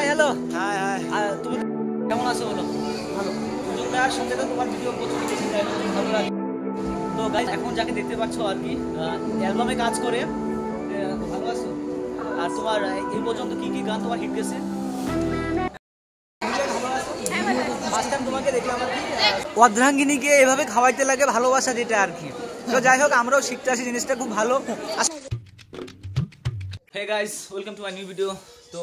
Hi hello hi high তুমি কেমন আছো বলো? ভালো। সুযোগ দেওয়ার সঙ্গে তো তোমার ভিডিও প্রচুর দেখেছি, তাই ভালো লাগে। তো গাইস এখন যাকে দেখতে পাচ্ছ আর কি অ্যালবামে কাজ করে, ভালো আছো? আর তোমার এই পর্যন্ত কি কি গান তোমার হিট গেছে? তোমাকে দেখলাম আর কি অর্ধাঙ্গিনীকে এভাবে খাওয়াইতে লাগে ভালোবাসা, যেটা আর কি। তো যাই হোক, আমরাও শিখতে আসি, জিনিসটা খুব ভালো। Hey guys, welcome to my new video. তো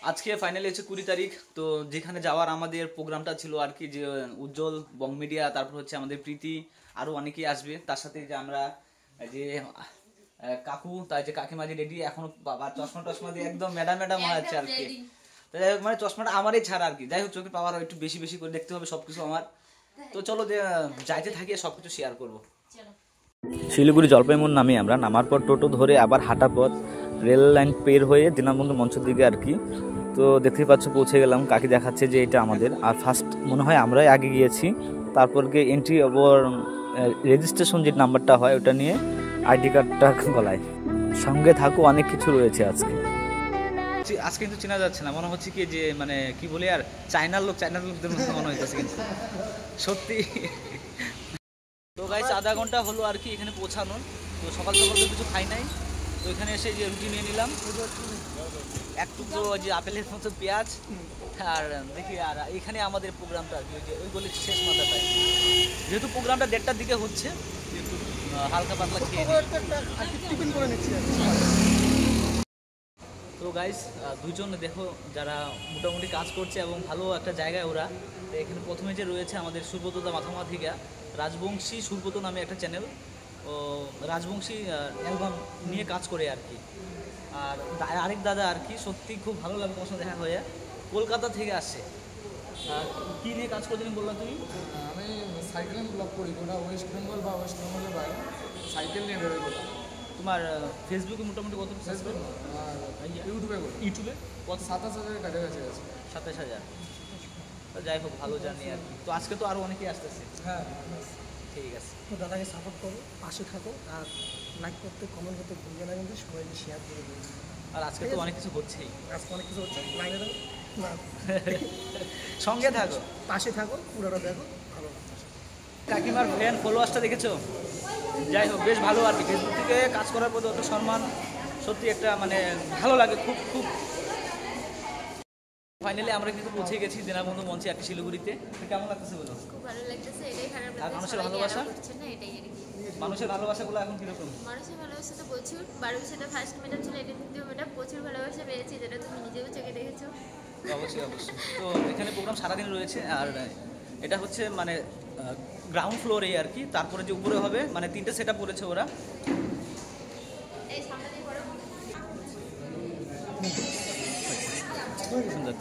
আজকে ফাইনালি হচ্ছে 20 তারিখ। তো যেখানে যাওয়ার আমাদের প্রোগ্রামটা ছিল আর কি, যে উজ্জ্বল, বং মিডিয়া, তারপর হচ্ছে আমাদের প্রীতি, আরও অনেকেই আসবে। তার সাথে যে আমরা যে কাকু, তাই যে কাকিমা যে রেডি, এখনো বাবা চশমা টশমা দিয়ে একদম ম্যাডাম ম্যাডাম হয়ে যাচ্ছে আর কি। তো যাই হোক, মানে চশমাটা আমারই ছাড়া আর কি। যাই হোক, চোখের পাওয়ার একটু বেশি বেশি করে দেখতে হবে সবকিছু আমার। তো চলো যাইতে থাকি, সবকিছু শেয়ার করবো। শিলিগুড়ি জলপাইমোড় নামি আমরা, নামার পর টোটো ধরে আবার হাঁটা পথ, রেল লাইন পের হয়ে দীনবন্ধু মঞ্চের দিকে আর কি। তো দেখতেই পাচ্ছ পৌঁছে গেলাম। কাকি দেখাচ্ছে যে এটা আমাদের, আর ফার্স্ট মনে হয় আমরাই আগে গিয়েছি। তারপর গিয়ে এন্ট্রি ওর রেজিস্ট্রেশন যে নাম্বারটা হয় ওটা নিয়ে আইডি কার্ডটা গলায়। সঙ্গে থাকো, অনেক কিছু রয়েছে আজকে। আজকে কিন্তু চেনা যাচ্ছে না, মনে হচ্ছে কি যে মানে কি বলে আর চায়নার লোকদের মধ্যে মনে হইতেছে কিন্তু সত্যি। তো গাইস আধা ঘন্টা হলো আর কি এখানে পৌঁছানোর। তো সকাল সকাল তো কিছু খাই নাই, তো এখানে এসে যে রুটি নিয়ে নিলাম, একটু তো যে আপেলের মতো পেঁয়াজ, আর দেখি। আর এখানে আমাদের প্রোগ্রামটা আর কি, ওই গলির শেষ মাথাটায়, যেহেতু প্রোগ্রামটা 1:30টার দিকে হচ্ছে, একটু হালকা পাতলা খেয়ে টিফিন করে নিচ্ছি। তো গাইস দুজন দেখো যারা মোটামুটি কাজ করছে এবং ভালো একটা জায়গায় ওরা। তো এখানে প্রথমে যে রয়েছে আমাদের সুব্রতদা মাথামাথিকা, রাজবংশী সুব্রত নামে একটা চ্যানেল, ও রাজবংশী অ্যালবাম নিয়ে কাজ করে আর কি। আর আরেক দাদা আর কি, সত্যি খুব ভালো লাগে তোমার সাথে দেখা হয়ে, কলকাতা থেকে আসছে। আর কী নিয়ে কাজ করছেন বললাম তুমি? আমি সাইকেল ব্লগ করি, ওটা ওয়েস্ট বেঙ্গল বা ওয়েস্ট বেঙ্গলের বাইরে সাইকেল নিয়ে বেরোই কোথাও। তোমার ফেসবুকে মোটামুটি কত? ফেসবুক আর ইউটিউবে কত? 27,000 কাছাকাছি আছে। 27,000। তো যাই হোক, ভালো জানি আর কি। তো আজকে তো আরও অনেকেই আসতেছে। হ্যাঁ, ঠিক আছে। তো দাদাকে সাপোর্ট করো, পাশে থাকো, আর লাইক করতে, কমেন্ট করতে ভুলবে না, কিন্তু সবাইকে শেয়ার করে দেবে। আর আজকে তো অনেক কিছু হচ্ছেই, আজকে অনেক কিছু হচ্ছে, লাইনে থাকো না সঙ্গে থাকো, পাশে থাকো, পুরোটা দেখো, ভালো। কাকিমার ফ্যান ফলোয়ার্সটা দেখেছো? যাই হোক, বেশ ভালো আর কি। ফেসবুক থেকে কাজ করার প্রতি অত সম্মান, সত্যি একটা মানে ভালো লাগে খুব খুব। ফাইনালি আমরা কিন্তু পৌঁছে গেছি দীনবন্ধু মঞ্চে আর কি, শিলিগুড়িতে। কেমন লাগতেছে বলো? খুব ভালো লাগতেছে, এটাই খারাপ আর মানুষের ভালোবাসা, না, এটাই আর কি। মানুষের ভালোবাসাগুলো এখন কিরকম? মানুষের ভালোবাসা তো প্রচুর। 12 বছরটা ফার্স্ট ম্যাডাম ছিল, এটা দ্বিতীয় ম্যাডাম, প্রচুর ভালোবাসা পেয়েছি, যেটা তুমি নিজেও চোখে দেখেছো। অবশ্যই অবশ্যই। তো এখানে প্রোগ্রাম সারাদিন রয়েছে, আর এটা হচ্ছে মানে গ্রাউন্ড ফ্লোরে আর কি। তারপরে যে উপরে হবে, মানে 3টে সেট আপ করেছে ওরা। এই সামনে দিয়ে বড় সুন্দর।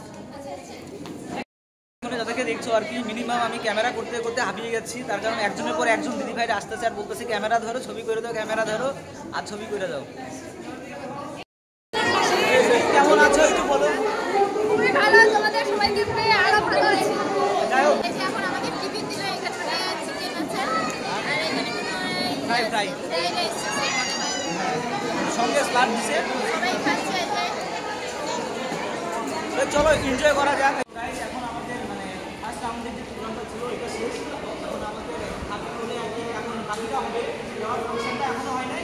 যাদেরকে দেখছো আর কি, মিনিমাম আমি ক্যামেরা করতে করতে হাঁপিয়ে গেছি, তার কারণ একজনের পর একজন দিদি ভাইরা আসতেছে আর বলতেছে ক্যামেরা ধরো, ছবি করে দাও, ক্যামেরা ধরো আর ছবি করে দাও। কেমন আছো একটু বলো? খুবই ভালো, তোমাদের সবাইকে পেয়ে আরো ভালো লাগছে। যাই হোক, এই যে এখন আমাকে টিফিন দিল, এখানে চিকেন আছে, আর এখানে ফ্রাই ফ্রাই ফ্রাইড রাইস আছে, সঙ্গে স্লাড দিছে। সবাই খাচ্ছে। তো চলো এনজয় করা যাক। এখন আমাদের মানে ফার্স্ট আমাদের যে প্রোগ্রামটা ছিল এটা শেষ। এখন আমাদের হাতে হলে আর কি, এখন বাকিটা হবে, যাওয়ার ফাংশনটা এখনো হয় নাই।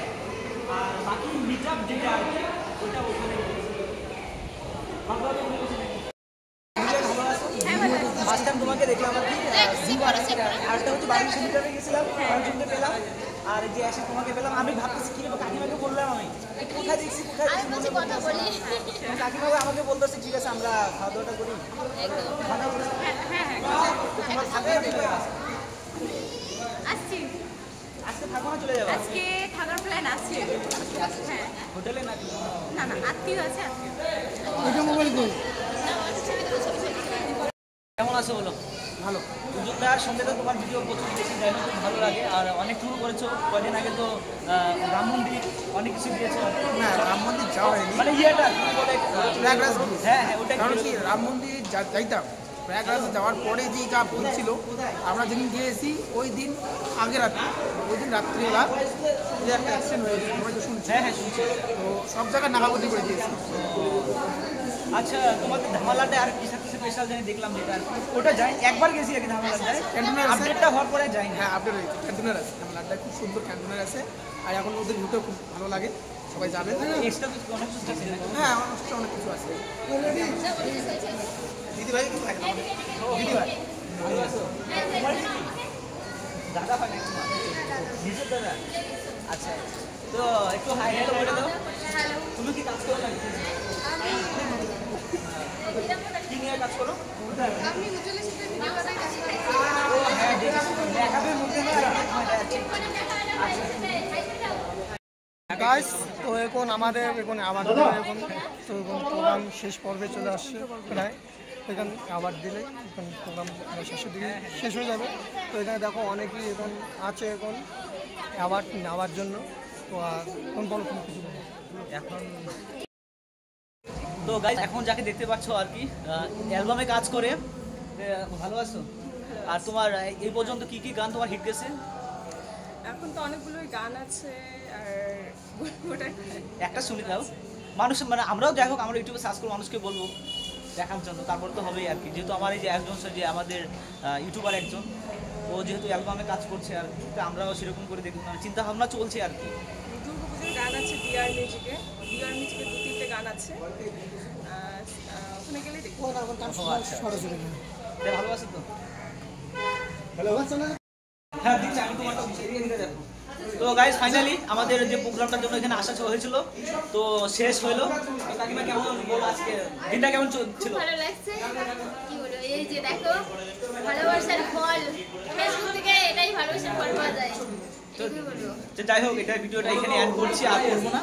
আর বাকি মিট আপ যেটা আর কি, ওইটা ওখানে ভালো ফার্স্ট টাইম তোমাকে দেখলাম আর কি। আরেকটা হচ্ছে বাড়ির সেমিটারে গেছিলাম, অর্জুনকে পেলাম, আর যে এসে তোমাকে পেলাম। আমি ভাবতেছি কি কাকিমাকে বললাম, আমি কোথায় দেখছি কোথায় দেখছি কথা বলি, কাকিমা আমাকে বলতেছে ঠিক আছে আমরা খাওয়া দাওয়াটা করি। তোমার থাকবে আসছি। আজকে থাকবো না চলে যাবো? আজকে থাকার প্ল্যান আছে। হ্যাঁ, হোটেলে নাকি? না না, আত্মীয় আছে। কেমন আছো বলো? ভালো। সুযোগ দেওয়ার সঙ্গে তো তোমার ভিডিও প্রচুর দেখেছি, যাই হোক ভালো লাগে। আর অনেক ট্যুর করেছো, কদিন আগে তো রাম মন্দির অনেক কিছু দিয়েছো। না, রাম মন্দির যাওয়া হয়নি, মানে ইয়েটা কি বলে, প্রয়াগরাজ। হ্যাঁ হ্যাঁ, ওটা কারণ কি রাম মন্দির যাইতাম, প্রয়াগরাজে যাওয়ার পরে যে যা ভুল ছিল, আমরা যেদিন গিয়েছি ওই দিন আগে রাত্রি, ওই দিন রাত্রিবেলা যে একটা অ্যাক্সিডেন্ট হয়েছে, সবাই তো শুনছি। হ্যাঁ হ্যাঁ শুনছি। তো সব জায়গায় নাকাবন্দি করে দিয়েছি। আচ্ছা তোমাদের ধামালাটা আর কি সাথে স্পেশাল জানি দেখলাম যেটা ওটা যাই একবার গেছি আর কি ধামালাটায় ক্যান্টিনার আছে। আপডেটটা হওয়ার পরে যাই না হ্যাঁ আপডেট হয়েছে, ক্যান্টিনার আছে, লাড্ডা খুব সুন্দর ক্যান্টিনার আছে। আর এখন ওদের ভিউটা খুব ভালো লাগে, সবাই যাবে। এক্সট্রা কিছু অনেক কিছু আছে নাকি? হ্যাঁ আমার কাছে অনেক কিছু আছে। দিদি ভাই কিছু থাকে না আমাদের? দিদি ভাই দাদা হয় নাকি তোমার? নিজের দাদা? আচ্ছা তো একটু হাই হ্যালো বলে দাও। তুমি কি কাজ করো নাকি? কি নিয়ে কাজ করো? আপনি উজ্জ্বলের সাথে ভিডিও বানাই কাজ করেন? ও হ্যাঁ দেখাবের মধ্যে না গাইস তো এখন আমাদের এখন তো এখন প্রোগ্রাম শেষ পর্বে চলে আসছে প্রায়। এখানে আবার দিলে এখন প্রোগ্রাম শেষের দিকে শেষ হয়ে যাবে। তো এখানে দেখো অনেকেই এখন আছে এখন অ্যাওয়ার্ড নেওয়ার জন্য। তো আর কোন বলো তুমি কিছু বলো। এখন তো গাইস এখন যাকে দেখতে পাচ্ছ আর কি অ্যালবামে কাজ করে ভালো আছো? আর তোমার এই পর্যন্ত কি কি গান তোমার হিট গেছে? এখন তো অনেকগুলোই গান আছে আর ওটা একটা শুনে দাও মানুষ মানে আমরাও দেখো আমরা ইউটিউবে সার্চ করে মানুষকে বলবো দেখার জন্য, তারপর তো হবেই আর কি। যেহেতু আমার এই যে একজন যে আমাদের ইউটিউবার একজন ও যেহেতু অ্যালবামে কাজ করছে আর কি, তো আমরাও সেরকম করে দেখুন চিন্তা ভাবনা চলছে আর কি। দুর্গাপুজোর গান আছে ডিআর মিউজিকে 2-3টে গান আছে। ওখানে গেলেই দেখবো। ভালো আছে তো? হ্যাঁ দিচ্ছি আমি তোমারটা এদিকে এদিকে দেখো। তো গাইস ফাইনালি আমাদের যে প্রোগ্রামটার জন্য এখানে আসা হয়েছিল তো শেষ হলো। তো কাকিমা কেমন বলো আজকে দিনটা কেমন ছিল? ভালো লাগছে। কি বলবো, এই যে দেখো ভালোবাসার ফল, ফেসবুক থেকে এটাই ভালোবাসার ফল পাওয়া যায়। তো যাই হোক এটা ভিডিওটা এখানে এন্ড করছি আর করবো না।